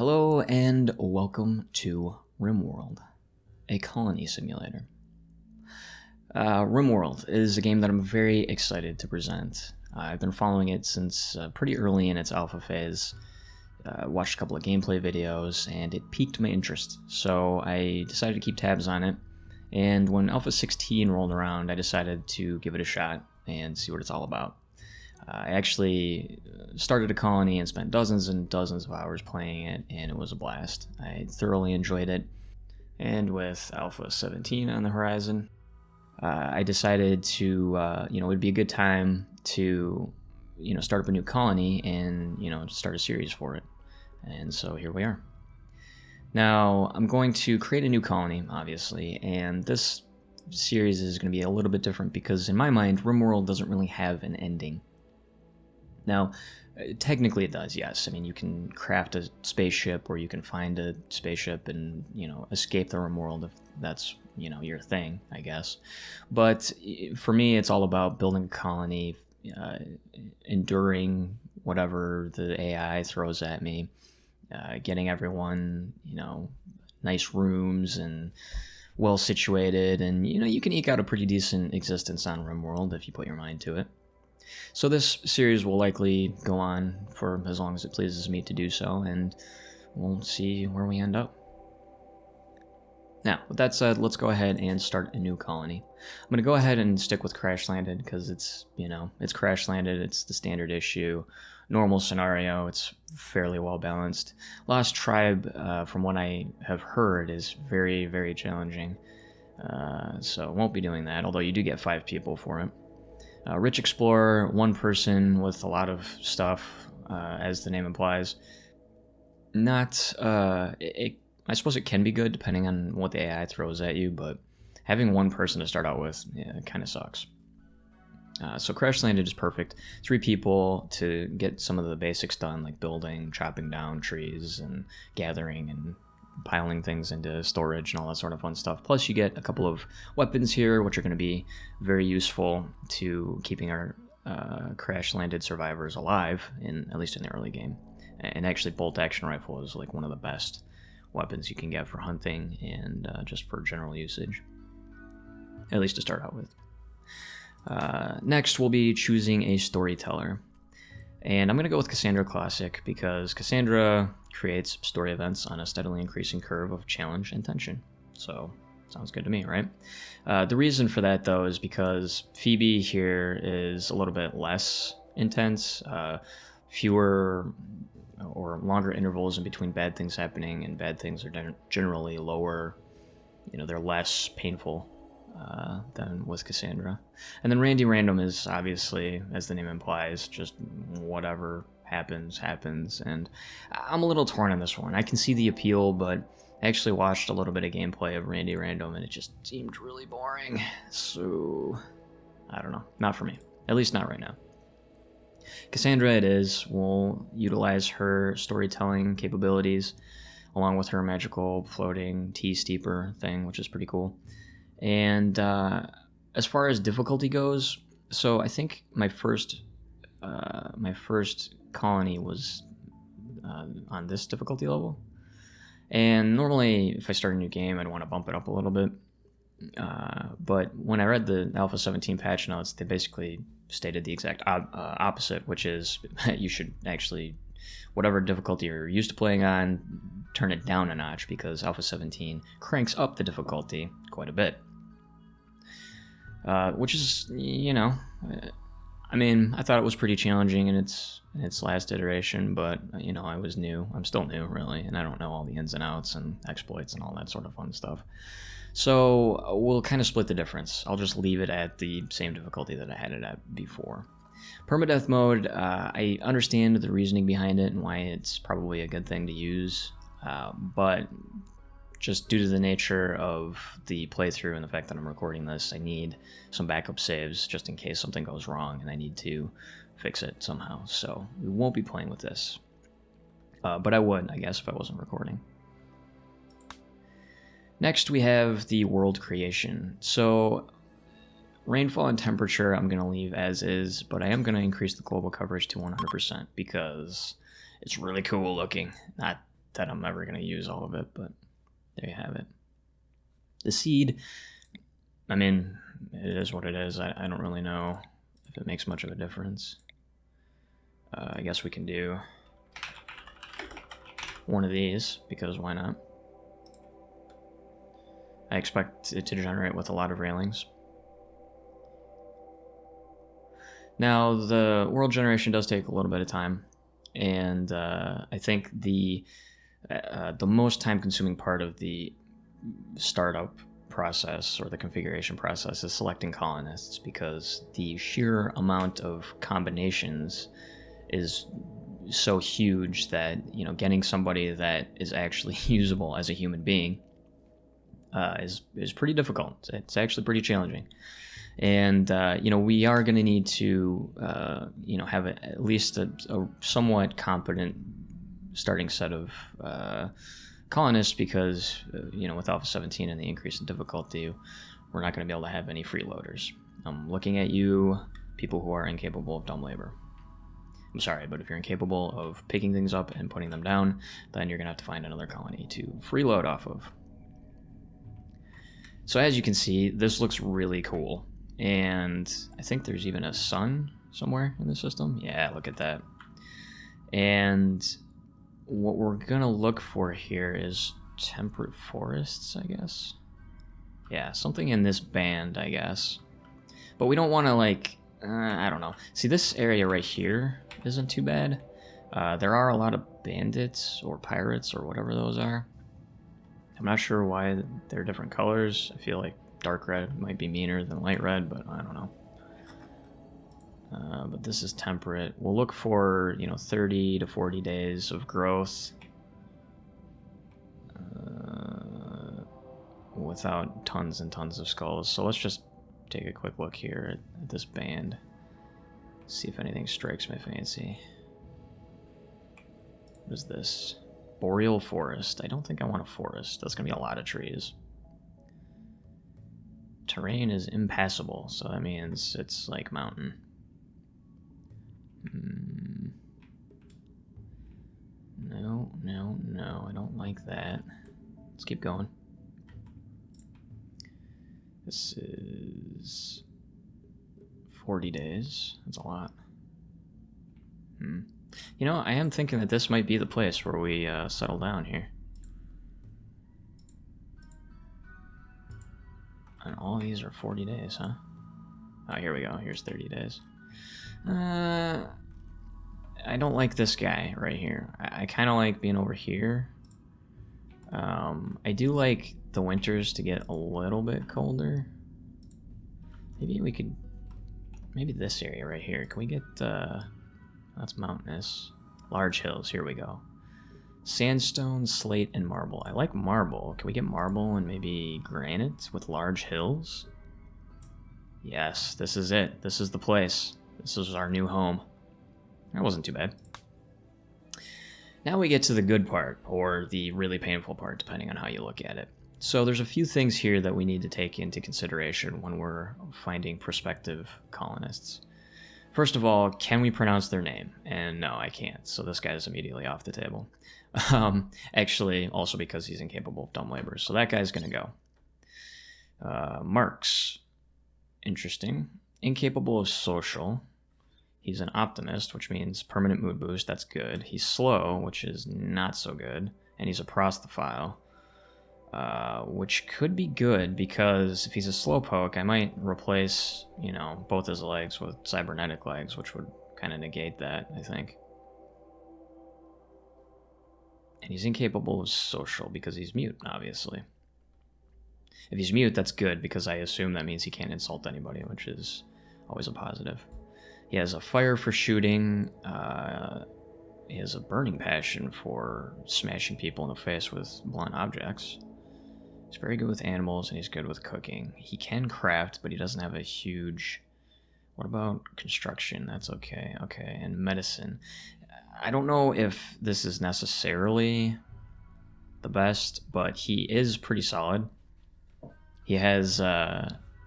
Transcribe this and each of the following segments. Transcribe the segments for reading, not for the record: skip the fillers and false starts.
Hello and welcome to Rimworld, a colony simulator. Rimworld is a game that I'm very excited to present. I've been following it since pretty early in its alpha phase. Watched a couple of gameplay videos and it piqued my interest, so I decided to keep tabs on it. And when Alpha 16 rolled around, I decided to give it a shot and see what it's all about. I actually started a colony and spent dozens and dozens of hours playing it, and it was a blast. I thoroughly enjoyed it. And with Alpha 17 on the horizon, I decided to, it'd be a good time to, start up a new colony and, start a series for it. And so here we are. Now, I'm going to create a new colony, obviously, and this series is going to be a little bit different because in my mind, Rimworld doesn't really have an ending. Now, technically it does, yes. I mean, you can craft a spaceship or you can find a spaceship and, escape the Rimworld if that's, your thing, I guess. But for me, it's all about building a colony, enduring whatever the AI throws at me, getting everyone, nice rooms and well situated. And, you can eke out a pretty decent existence on Rimworld if you put your mind to it. So this series will likely go on for as long as it pleases me to do so, and we'll see where we end up. Now, with that said, let's go ahead and start a new colony. I'm going to go ahead and stick with Crash Landed because it's, it's Crash Landed, it's the standard issue, normal scenario, it's fairly well balanced. Lost Tribe, from what I have heard, is very, very challenging, so won't be doing that, although you do get 5 people for it. Rich Explorer, one person with a lot of stuff, as the name implies. Not, I suppose it can be good depending on what the AI throws at you, but having one person to start out with, it kind of sucks. So Crash Landed is perfect. 3 people to get some of the basics done, like building, chopping down trees, and gathering and piling things into storage and all that sort of fun stuff. Plus you get a couple of weapons here, which are going to be very useful to keeping our Crash Landed survivors alive, at least in the early game. And actually bolt action rifle is like one of the best weapons you can get for hunting and just for general usage, at least to start out with. Next we'll be choosing a Storyteller. And I'm going to go with Cassandra Classic because Cassandra creates story events on a steadily increasing curve of challenge and tension. So, sounds good to me, right? The reason for that, though, is because Phoebe here is a little bit less intense, fewer or longer intervals in between bad things happening, and bad things are generally lower, they're less painful than with Cassandra. And then Randy Random is obviously, as the name implies, just whatever happens, and I'm a little torn on this one. I can see the appeal, but I actually watched a little bit of gameplay of Randy Random and it just seemed really boring. So, I don't know. Not for me. At least not right now. Cassandra it is. We'll utilize her storytelling capabilities along with her magical floating T-steeper thing, which is pretty cool. And as far as difficulty goes, so I think my first colony was on this difficulty level. And normally, if I start a new game, I'd want to bump it up a little bit. But when I read the Alpha 17 patch notes, they basically stated the exact opposite, which is you should actually, whatever difficulty you're used to playing on, turn it down a notch because Alpha 17 cranks up the difficulty quite a bit. Which is, I mean, I thought it was pretty challenging in its last iteration, but, I was new. I'm still new, really, and I don't know all the ins and outs and exploits and all that sort of fun stuff. So we'll kind of split the difference. I'll just leave it at the same difficulty that I had it at before. Permadeath mode, I understand the reasoning behind it and why it's probably a good thing to use, but just due to the nature of the playthrough and the fact that I'm recording this, I need some backup saves just in case something goes wrong and I need to fix it somehow. So we won't be playing with this. But I would, I guess, if I wasn't recording. Next, we have the world creation. So rainfall and temperature I'm going to leave as is, but I am going to increase the global coverage to 100% because it's really cool looking. Not that I'm ever going to use all of it, but there you have it. The seed, I mean, it is what it is. I don't really know if it makes much of a difference. I guess we can do one of these, because why not? I expect it to generate with a lot of railings. Now, the world generation does take a little bit of time, and I think the most time-consuming part of the startup process or the configuration process is selecting colonists, because the sheer amount of combinations is so huge that, you know, getting somebody that is actually usable as a human being is pretty difficult. It's actually pretty challenging. And, you know, we are going to need to, you know, have at least a somewhat competent starting set of colonists, because, you know, with Alpha 17 and the increase in difficulty, we're not going to be able to have any freeloaders. I'm looking at you, people who are incapable of dumb labor. I'm sorry, but if you're incapable of picking things up and putting them down, then you're going to have to find another colony to freeload off of. So as you can see, this looks really cool. And I think there's even a sun somewhere in the system. Yeah, look at that. And what we're going to look for here is temperate forests, I guess. Yeah, something in this band, I guess. But we don't want to, like, I don't know. See, this area right here isn't too bad. There are a lot of bandits or pirates or whatever those are. I'm not sure why they're different colors. I feel like dark red might be meaner than light red, but I don't know. But this is temperate. We'll look for, you know, 30 to 40 days of growth without tons and tons of skulls. So let's just take a quick look here at this band. See if anything strikes my fancy. What is this? Boreal forest. I don't think I want a forest. That's going to be a lot of trees. Terrain is impassable, so that means it's like mountain. No, I don't like that. Let's keep going. This is 40 days. That's a lot. You know, I am thinking that this might be the place where we settle down here. And all these are 40 days, huh? Oh, here we go. Here's 30 days. I don't like this guy right here. I kind of like being over here. I do like the winters to get a little bit colder. Maybe we could... Maybe this area right here. Can we get... that's mountainous. Large hills. Here we go. Sandstone, slate, and marble. I like marble. Can we get marble and maybe granite with large hills? Yes, this is it. This is the place. This is our new home. That wasn't too bad. Now we get to the good part, or the really painful part, depending on how you look at it. So there's a few things here that we need to take into consideration when we're finding prospective colonists. First of all, can we pronounce their name? And no, I can't, so this guy is immediately off the table. Actually, also because he's incapable of dumb labor, so that guy's gonna go. Marks. Interesting. Incapable of social. He's an optimist, which means permanent mood boost. That's good. He's slow, which is not so good. And he's a prostophile, which could be good, because if he's a slowpoke, I might replace, you know, both his legs with cybernetic legs, which would kind of negate that, I think. And he's incapable of social because he's mute, obviously. If he's mute, that's good, because I assume that means he can't insult anybody, which is always a positive. He has a fire for shooting. He has a burning passion for smashing people in the face with blunt objects. He's very good with animals, and he's good with cooking. He can craft, but he doesn't have a huge... What about construction? That's okay. Okay, and medicine. I don't know if this is necessarily the best, but he is pretty solid. He has,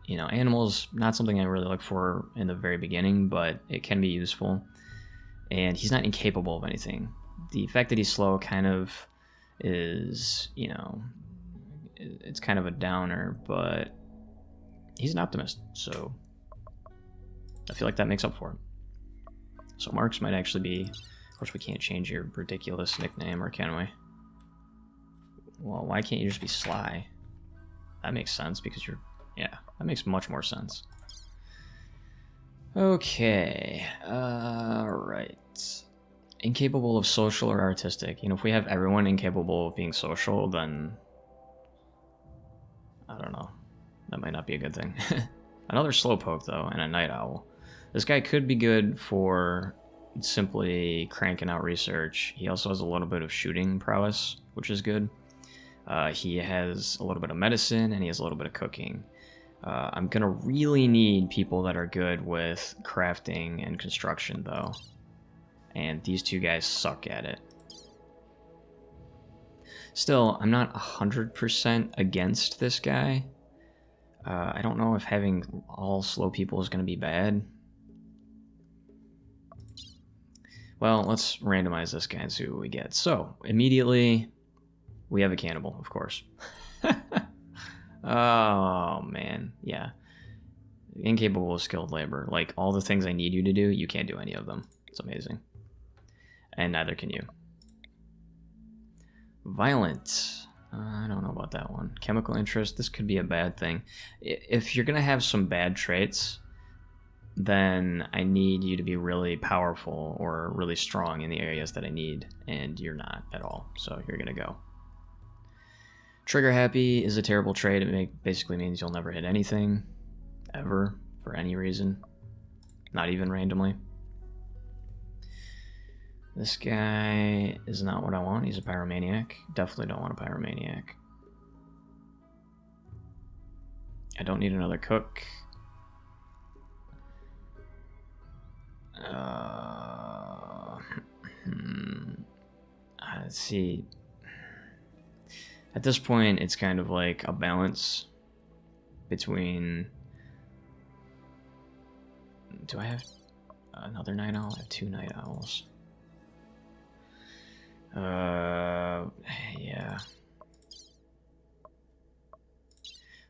you know, animals, not something I really look for in the very beginning, but it can be useful. And he's not incapable of anything. The fact that he's slow kind of is, you know, it's kind of a downer, but he's an optimist, so I feel like that makes up for it. So Marks might actually be, of course we can't change your ridiculous nickname, or can we? Well, why can't you just be Sly? That makes sense because you're, yeah, that makes much more sense. Okay, right. Incapable of social or artistic. You know, if we have everyone incapable of being social, then I don't know. That might not be a good thing. Another slowpoke though, and a night owl. This guy could be good for simply cranking out research. He also has a little bit of shooting prowess, which is good. He has a little bit of medicine, and he has a little bit of cooking. I'm gonna really need people that are good with crafting and construction though. And these two guys suck at it. Still, I'm not 100% against this guy. I don't know if having all slow people is going to be bad. Well, let's randomize this guy and see what we get. So, immediately, we have a cannibal, of course. Oh, man. Yeah. Incapable of skilled labor. Like, all the things I need you to do, you can't do any of them. It's amazing. And neither can you. Violent. I don't know about that one. Chemical interest. This could be a bad thing. If you're going to have some bad traits, then I need you to be really powerful or really strong in the areas that I need, and you're not at all, so you're going to go. Trigger happy is a terrible trait. It basically means you'll never hit anything, ever, for any reason, not even randomly. This guy is not what I want. He's a pyromaniac. Definitely don't want a pyromaniac. I don't need another cook. Let's see. At this point, it's kind of like a balance between... Do I have another night owl? I have 2 night owls. Yeah.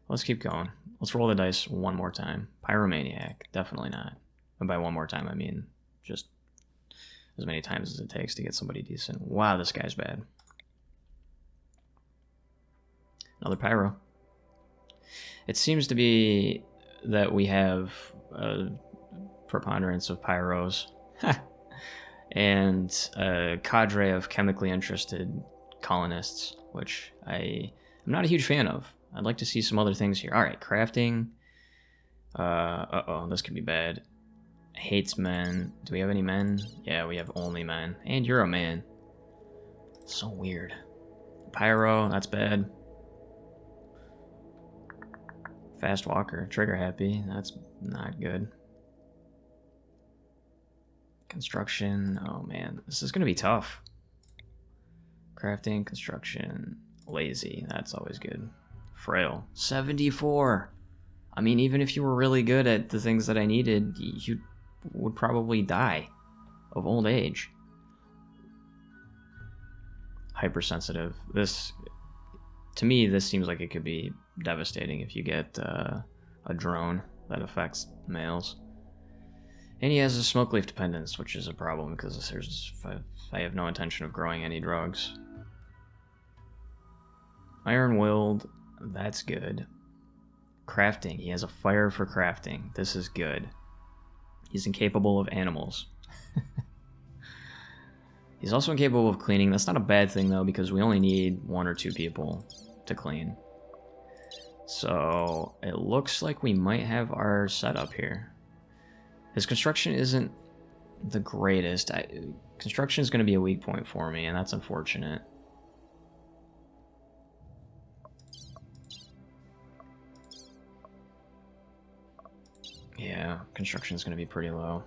Let's keep going. Let's roll the dice one more time. Pyromaniac, definitely not. And by one more time, I mean just as many times as it takes to get somebody decent. Wow, this guy's bad. Another pyro. It seems to be that we have a preponderance of pyros. And a cadre of chemically interested colonists, which I'm not a huge fan of. I'd like to see some other things here. All right, crafting. Uh-oh, this could be bad. Hates men. Do we have any men? Yeah, we have only men. And you're a man. So weird. Pyro, that's bad. Fast walker, trigger happy, that's not good. Construction, oh man, this is gonna be tough. Crafting, construction, lazy, that's always good. Frail, 74. I mean, even if you were really good at the things that I needed, you would probably die of old age. Hypersensitive, this, to me, this seems like it could be devastating if you get a drone that affects males. And he has a smoke leaf dependence, which is a problem because I have no intention of growing any drugs. Iron-willed, that's good. Crafting, he has a fire for crafting. This is good. He's incapable of animals. He's also incapable of cleaning. That's not a bad thing though, because we only need 1 or 2 people to clean. So it looks like we might have our setup here. His construction isn't the greatest. Construction is going to be a weak point for me, and that's unfortunate. Yeah, construction is going to be pretty low.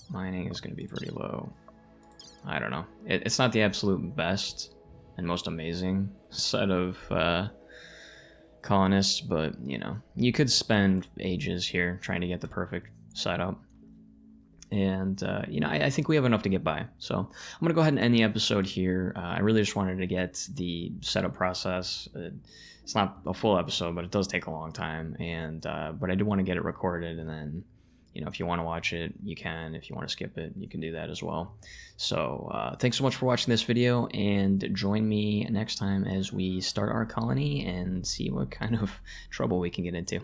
Mining is going to be pretty low. I don't know. It's not the absolute best and most amazing set of colonists, but you know, you could spend ages here trying to get the perfect setup. And I think we have enough to get by. So I'm gonna go ahead and end the episode here. I really just wanted to get the setup process. It's not a full episode, but it does take a long time, and but I do want to get it recorded, and then if you want to watch it, you can. If you want to skip it, you can do that as well. So thanks so much for watching this video, and join me next time as we start our colony and see what kind of trouble we can get into.